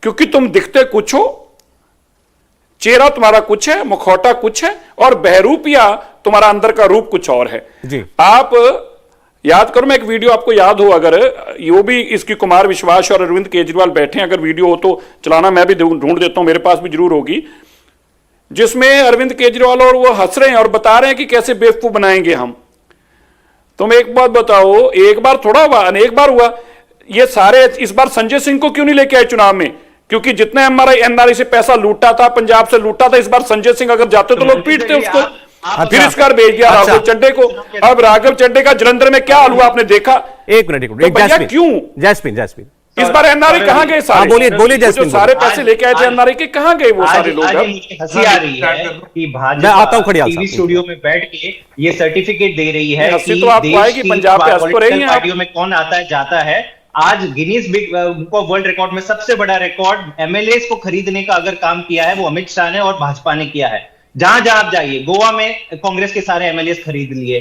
क्योंकि तुम दिखते कुछ हो, चेहरा तुम्हारा कुछ है, मुखौटा कुछ है, और बहरूपिया तुम्हारा अंदर का रूप कुछ और है जी। आप याद करो, मैं एक वीडियो आपको याद हो, अगर यो भी इसकी कुमार विश्वास और अरविंद केजरीवाल बैठे हैं, अगर वीडियो हो तो चलाना, मैं भी ढूंढ देता हूं, मेरे पास भी जरूर होगी, जिसमें अरविंद केजरीवाल और वो हंस रहे हैं और बता रहे हैं कि कैसे बेवकूफ बनाएंगे हम। तुम एक बात बताओ, एक बार थोड़ा हुआ, अनेक बार हुआ। ये सारे इस बार संजय सिंह को क्यों नहीं लेके आए चुनाव में? क्योंकि जितने NRI से पैसा लूटा था, पंजाब से लूटा था, इस बार संजय सिंह अगर जाते तो लोग पीटते उसको। फिर इसका भेज दिया राघव चड्डे को। अब राघव चड्डे का जलंधर में क्या हाल हुआ आपने देखा? एक मिनट, क्यों जैस्मिन इस बार NRI कहां गए सारे? बोलिए जैस्मिन, सारे पैसे लेके आए थे NRI के, कहां गए वो सारे लोग? हंसी आ रही है कि भाजपा टीवी स्टूडियो में बैठ के ये सर्टिफिकेट दे रही है कि देश की पॉलिटिकल पार्टियों में कौन आता है जाता है। आज Guinness book of world record में सबसे बड़ा रिकॉर्ड MLAs को खरीदने का अगर काम किया है वो अमित शाह ने और भाजपा ने किया है। जहां जहां आप जाइए, गोवा में कांग्रेस के सारे MLAs खरीद लिए,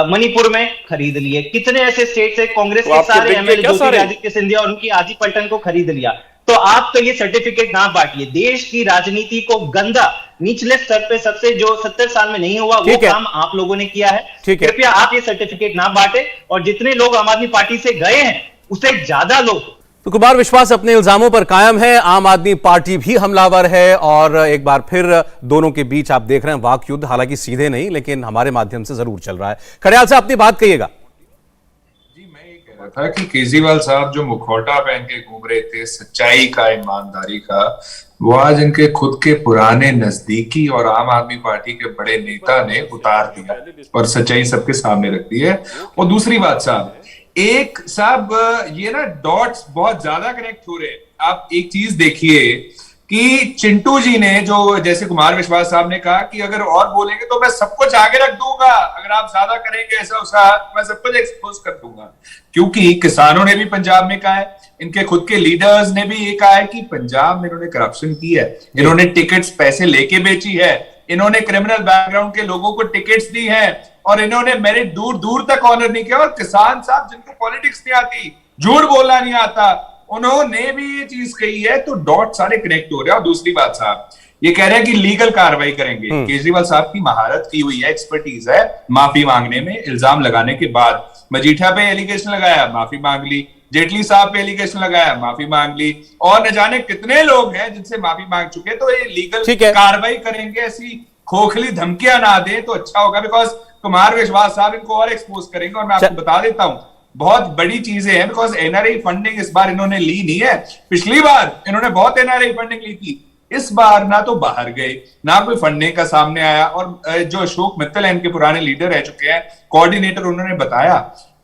मणिपुर में खरीद लिए, कितने ऐसे स्टेट्स है कांग्रेस के सारे MLA, ज्योतिरादित्य सिंधिया और उनकी आजी पलटन को खरीद लिया। तो आप तो ये सर्टिफिकेट ना बांटिए। देश की राजनीति को गंदा निचले स्तर पे सबसे जो 70 साल में नहीं हुआ वो काम आप लोगों ने किया है। कृपया आप ये सर्टिफिकेट ना बांटे, और जितने लोग आम आदमी पार्टी से गए हैं उससे ज्यादा लोग। तो कुमार विश्वास अपने इल्जामों पर कायम है, आम आदमी पार्टी भी हमलावर है, और एक बार फिर दोनों के बीच आप देख रहे हैं वाक युद्ध, हालांकि सीधे नहीं लेकिन हमारे माध्यम से जरूर चल रहा है। खड़ियाल साहब अपनी बात कहिएगा। जी, मैं ये कह रहा था कि केजरीवाल साहब जो मुखौटा पहन के घूम रहे थे सच्चाई का, ईमानदारी का, वो आज इनके खुद के पुराने नजदीकी और आम आदमी पार्टी के बड़े नेता ने उतार दिया और सच्चाई सबके सामने रख दी है। और दूसरी बात साहब, एक साहब ये ना डॉट्स बहुत ज्यादा कनेक्ट हो रहे हैं। आप एक चीज देखिए कि चिंटू जी ने जो, जैसे कुमार विश्वास साहब ने कहा कि अगर और बोलेंगे तो मैं सब कुछ आगे रख दूंगा, अगर आप ज्यादा करेंगे ऐसा वैसा मैं सब कुछ एक्सपोज कर दूंगा। क्योंकि किसानों ने भी पंजाब में कहा है, इनके खुद के लीडर्स ने भी ये कहा है कि पंजाब में इन्होंने करप्शन की है, इन्होंने टिकट्स पैसे लेके बेची है, इन्होंने क्रिमिनल बैकग्राउंड के लोगों को टिकट्स दी है और इन्होंने मेरिट दूर दूर तक ऑनर नहीं किया। और किसान साहब जिनको पॉलिटिक्स नहीं आती, झूठ बोलना नहीं आता, उन्होंने भी ये चीज कही है। तो डॉट सारे कनेक्ट हो रहे हैं। और दूसरी बात साहब, ये कह रहे हैं कि लीगल कार्रवाई करेंगे। केजरीवाल साहब की महारत की हुई है, एक्सपर्टीज है माफी मांगने में। इल्जाम लगाने के बाद मजीठा पे एलिगेशन लगाया, माफी मांग ली, जेटली साहब पे एलिगेशन लगाया, माफी मांग ली, और न जाने कितने लोग हैं जिनसे माफी मांग चुके। तो ये लीगल कार्रवाई करेंगे, ऐसी खोखली धमकियां ना दे तो अच्छा होगा, बिकॉज कुमार विश्वास साहब इनको और एक्सपोज करेंगे। और मैं आपको बता देता हूं, बहुत बड़ी चीजें हैं, बिकॉज एनआरआई फंडिंग इस बार इन्होंने ली नहीं है। पिछली बार इन्होंने बहुत एनआरआई फंडिंग ली थी, इस बार ना तो बाहर गए ना कोई फंडिंग का सामने आया। और जो अशोक मित्तल है, इनके पुराने लीडर रह चुके हैं, कोऑर्डिनेटर, उन्होंने बताया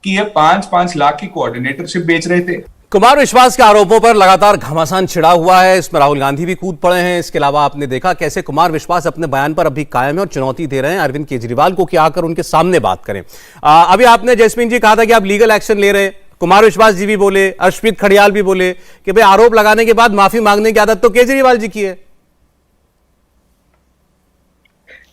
कि ये 5-5 लाख की कोऑर्डिनेटरशिप बेच रहे थे। कुमार विश्वास के आरोपों पर लगातार घमासान छिड़ा हुआ है, इसमें राहुल गांधी भी कूद पड़े हैं। इसके अलावा आपने देखा कैसे कुमार विश्वास अपने बयान पर अभी कायम है और चुनौती दे रहे हैं अरविंद केजरीवाल को कि आकर उनके सामने बात करें। अभी आपने जैस्मीन जी कहा था कि आप लीगल एक्शन ले रहे हैं, कुमार विश्वास जी भी बोले, अर्शप्रीत खड़ियाल भी बोले कि भाई आरोप लगाने के बाद माफी मांगने की आदत तो केजरीवाल जी की है।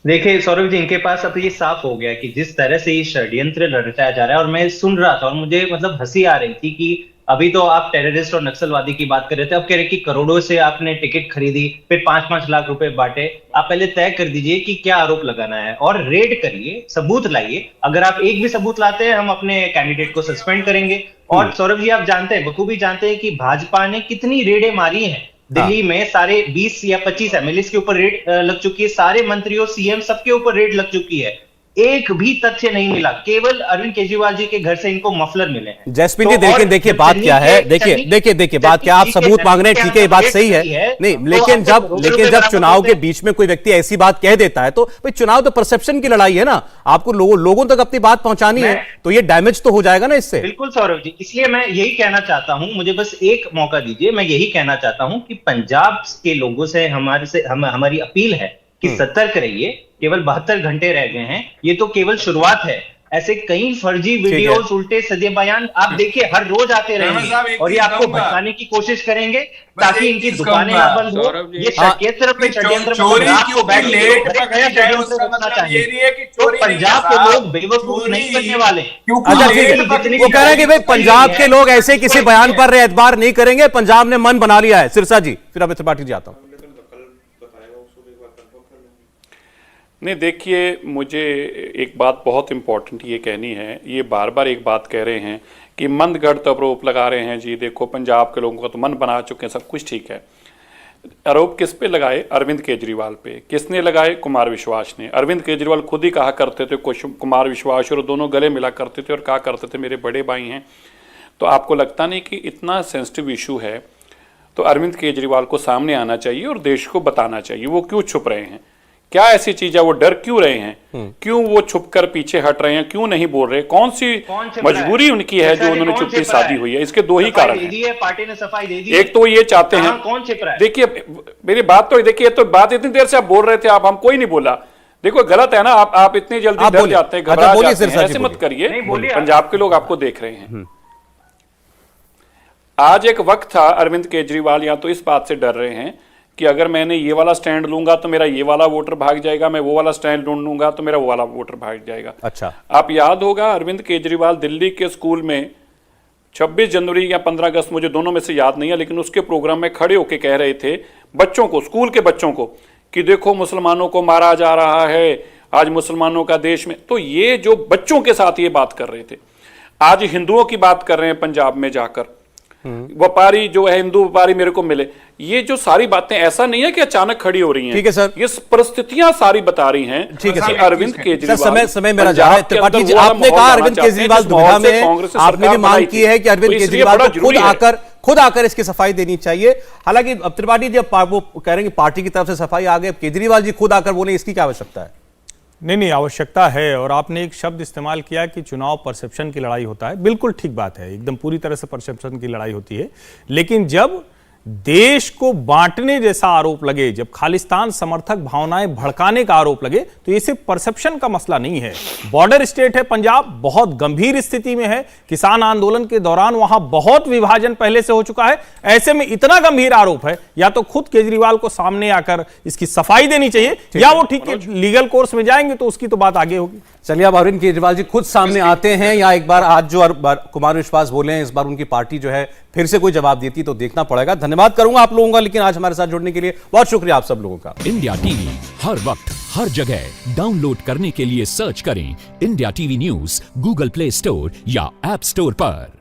देखिए सौरभ जी, इनके पास अब ये साफ हो गया कि जिस तरह से ये षड्यंत्र रचाया जा रहा है, और मैं सुन रहा था और मुझे मतलब हंसी आ रही थी कि अभी तो आप टेररिस्ट और नक्सलवादी की बात कर रहे थे, अब कह रहे कि करोड़ों से आपने टिकट खरीदी, फिर 5-5 लाख रुपए बांटे। आप पहले तय कर दीजिए कि क्या आरोप लगाना है और रेड करिए, सबूत लाइए। अगर आप एक भी सबूत लाते हैं, हम अपने कैंडिडेट को सस्पेंड करेंगे। और सौरभ जी, आप जानते हैं, बखूबी जानते हैं कि भाजपा ने कितनी रेडें मारी हैं। दिल्ली में सारे 20 या 25 एमएलए के ऊपर रेड लग चुकी है, सारे मंत्रियों, सीएम, सबके ऊपर रेड लग चुकी है। एक भी तथ्य नहीं मिला, केवल अरविंद केजरीवाल जी के घर से इनको मफलर मिले हैं। जैस्मीन जी देखिए बात क्या है, देखिए बात क्या, आप सबूत मांग रहे हैं, ठीक है, ये बात सही है, नहीं, लेकिन जब चुनाव के बीच में कोई व्यक्ति ऐसी बात कह देता है तो भाई चुनाव तो परसेप्शन की लड़ाई है ना, आपको लोगों तक अपनी बात पहुंचानी है, तो ये डैमेज तो हो जाएगा ना इससे। बिल्कुल सौरभ जी, इसलिए मैं यही कहना चाहता हूं, मुझे बस एक मौका दीजिए, मैं यही कहना चाहता हूं कि पंजाब के लोगों से हमारी अपील है कि सतर्क रहिए। केवल 72 घंटे रह गए हैं, ये तो केवल शुरुआत है। ऐसे कई फर्जी वीडियोस, उल्टे सीधे बयान आप देखिए हर रोज आते रहेंगे और ये आपको भटकाने की कोशिश करेंगे ताकि इनकी दुकानें ना बंद हो। ये षड्यंत्र पे षड्यंत्र तो पंजाब के लोग बेवकूफ नहीं बनने वाले। अच्छा ठीक है, वो कह रहे हैं कि भाई पंजाब के लोग ऐसे किसी बयान पर एतबार नहीं करेंगे, पंजाब ने मन बना लिया है। सिरसा जी, फिर अब त्रिपाठी जी आता हूं। नहीं, देखिए, मुझे एक बात बहुत इंपॉर्टेंट ये कहनी है, ये बार बार एक बात कह रहे हैं कि मंदगढ़ आरोप लगा रहे हैं जी, देखो पंजाब के लोगों का तो मन बना चुके हैं, सब कुछ ठीक है। आरोप किस पे लगाए? अरविंद केजरीवाल पे। किसने लगाए? कुमार विश्वास ने। अरविंद केजरीवाल खुद ही कहा करते थे, कुमार विश्वास और दोनों गले मिला करते थे और कहा करते थे मेरे बड़े भाई हैं। तो आपको लगता नहीं कि इतना सेंसिटिव इशू है तो अरविंद केजरीवाल को सामने आना चाहिए और देश को बताना चाहिए वो क्यों छुप रहे हैं, क्या ऐसी चीज है, वो डर क्यों रहे हैं, क्यों वो छुपकर पीछे हट रहे हैं, क्यों नहीं बोल रहे, कौन सी मजबूरी उनकी है जो उन्होंने चुप्पी साधी हुई है? इसके दो ही कारण हैं। पार्टी ने सफाई दे दी, एक तो ये चाहते हैं, कौन छिप रहा है? देखिए मेरी बात तो देखिए, तो बात इतनी देर से आप बोल रहे थे, आप हम कोई नहीं बोला। देखो गलत है ना, आप इतनी जल्दी डर जाते हैं, घबरा जाते हैं, ऐसे मत करिए। पंजाब के लोग आपको देख रहे हैं। आज एक वक्त था, अरविंद केजरीवाल या तो इस बात से डर रहे हैं कि अगर मैंने ये वाला स्टैंड लूंगा तो मेरा ये वाला वोटर भाग जाएगा, मैं वो वाला स्टैंड लूंगा तो मेरा वो वाला वोटर भाग जाएगा। अच्छा, आप याद होगा अरविंद केजरीवाल दिल्ली के स्कूल में 26 जनवरी या 15 अगस्त, मुझे दोनों में से याद नहीं है, लेकिन उसके प्रोग्राम में खड़े होकर कह रहे थे बच्चों को, स्कूल के बच्चों को, कि देखो मुसलमानों को मारा जा रहा है, आज मुसलमानों का देश में। तो ये जो बच्चों के साथ ये बात कर रहे थे, आज हिंदुओं की बात कर रहे हैं पंजाब में जाकर, व्यापारी जो है, हिंदू व्यापारी मेरे को मिले। ये जो सारी बातें ऐसा नहीं है कि अचानक खड़ी हो रही हैं, ठीक है सर, ये परिस्थितियां सारी बता रही हैं। ठीक है सर, अरविंद केजरीवाल, समय मेरा जा रहा है। त्रिपाठी जी, आपने कहा अरविंद केजरीवाल दुविधा में है, आपने भी मांग की है कि अरविंद केजरीवाल को खुद आकर इसकी सफाई देनी चाहिए। हालांकि अब त्रिपाठी जी वो कह रहे हैं कि पार्टी की तरफ से सफाई आ गई, अब केजरीवाल जी खुद आकर बोले, इसकी क्या आवश्यकता है? नहीं, आवश्यकता है। और आपने एक शब्द इस्तेमाल किया कि चुनाव परसेप्शन की लड़ाई होता है, बिल्कुल ठीक बात है, एकदम पूरी तरह से परसेप्शन की लड़ाई होती है। लेकिन जब देश को बांटने जैसा आरोप लगे, जब खालिस्तान समर्थक भावनाएं भड़काने का आरोप लगे, तो ये सिर्फ परसेप्शन का मसला नहीं है। बॉर्डर स्टेट है पंजाब, बहुत गंभीर स्थिति में है। किसान आंदोलन के दौरान वहां बहुत विभाजन पहले से हो चुका है। ऐसे में इतना गंभीर आरोप है, या तो खुद केजरीवाल को सामने आकर इसकी सफाई देनी चाहिए, या वो ठीक लीगल कोर्स में जाएंगे तो उसकी तो बात आगे होगी। चलिए, अब अरविंद केजरीवाल जी खुद सामने आते हैं, या एक बार आज जो कुमार विश्वास बोले हैं, इस बार उनकी पार्टी जो है फिर से कोई जवाब देती तो देखना पड़ेगा। धन्यवाद करूंगा आप लोगों का, लेकिन आज हमारे साथ जुड़ने के लिए बहुत शुक्रिया आप सब लोगों का। इंडिया टीवी हर वक्त हर जगह डाउनलोड करने के लिए सर्च करें India TV news Google play store या ऐप स्टोर पर।